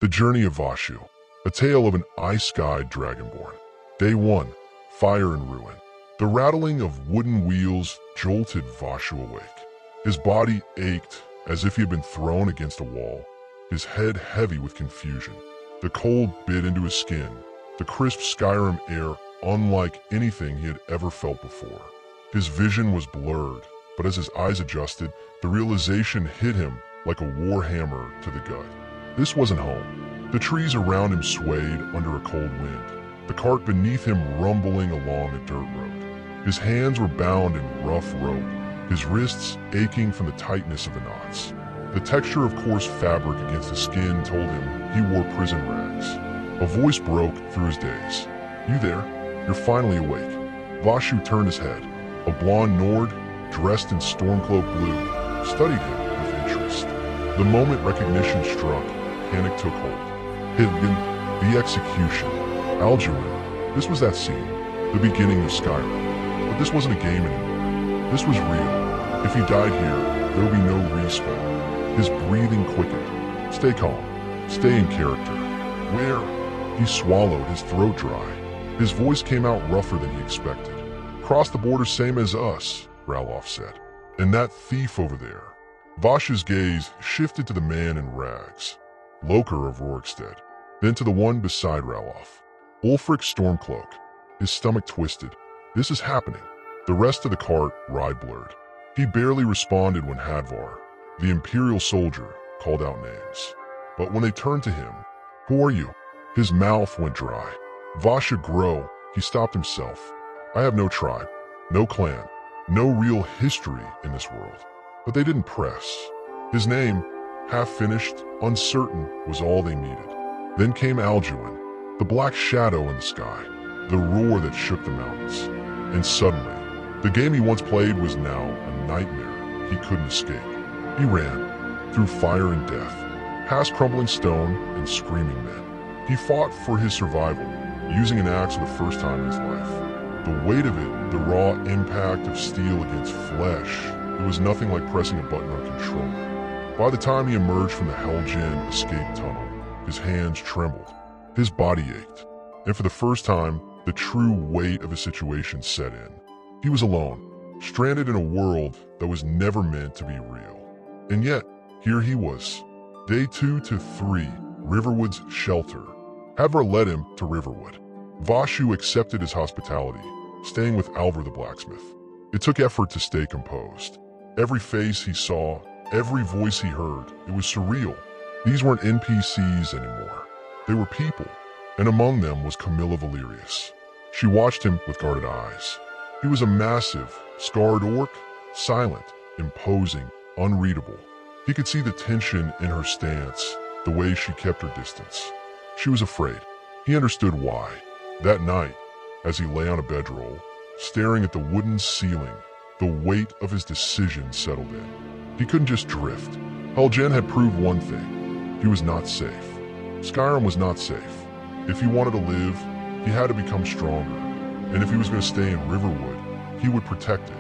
The Journey of Vashu, a tale of an ice-skied dragonborn. Day 1, Fire and Ruin. The rattling of wooden wheels jolted Vashu awake. His body ached as if he had been thrown against a wall, his head heavy with confusion. The cold bit into his skin, the crisp Skyrim air unlike anything he had ever felt before. His vision was blurred, but as his eyes adjusted, the realization hit him like a war hammer to the gut. This wasn't home. The trees around him swayed under a cold wind, the cart beneath him rumbling along a dirt road. His hands were bound in rough rope, his wrists aching from the tightness of the knots. The texture of coarse fabric against his skin told him he wore prison rags. A voice broke through his daze. "You there? You're finally awake." Vashu turned his head. A blonde Nord, dressed in Stormcloak blue, studied him with interest. The moment recognition struck, panic took hold. Hidden, the execution. Alduin. This was that scene, the beginning of Skyrim. But this wasn't a game anymore. This was real. If he died here, there would be no respawn. His breathing quickened. "Stay calm. Stay in character." "Where?" He swallowed, his throat dry. His voice came out rougher than he expected. "Cross the border same as us," Ralof said. "And that thief over there." Vashu's gaze shifted to the man in rags, Loker of Rorikstead, then to the one beside Ralof, Ulfric Stormcloak. His stomach twisted. This is happening. The rest of the cart ride blurred. He barely responded when Hadvar, the Imperial soldier, called out names. But when they turned to him, "Who are you?" His mouth went dry. Vashu grow. He stopped himself. "I have no tribe, no clan, no real history in this world." But they didn't press. His name, half-finished, uncertain, was all they needed. Then came Alduin, the black shadow in the sky, the roar that shook the mountains. And suddenly, the game he once played was now a nightmare he couldn't escape. He ran, through fire and death, past crumbling stone and screaming men. He fought for his survival, using an axe for the first time in his life. The weight of it, the raw impact of steel against flesh, it was nothing like pressing a button on a controller. By the time he emerged from the Helgen escape tunnel, his hands trembled, his body ached, and for the first time, the true weight of his situation set in. He was alone, stranded in a world that was never meant to be real. And yet, here he was. Day 2 to 3, Riverwood's shelter. Hadvar led him to Riverwood. Vashu accepted his hospitality, staying with Alvar the blacksmith. It took effort to stay composed. Every face he saw, every voice he heard, it was surreal. These weren't NPCs anymore. They were people, and among them was Camilla Valerius. She watched him with guarded eyes. He was a massive, scarred orc, silent, imposing, unreadable. He could see the tension in her stance, the way she kept her distance. She was afraid. He understood why. That night, as he lay on a bedroll, staring at the wooden ceiling, the weight of his decision settled in. He couldn't just drift. Helgen had proved one thing. He was not safe. Skyrim was not safe. If he wanted to live, he had to become stronger. And if he was going to stay in Riverwood, he would protect it.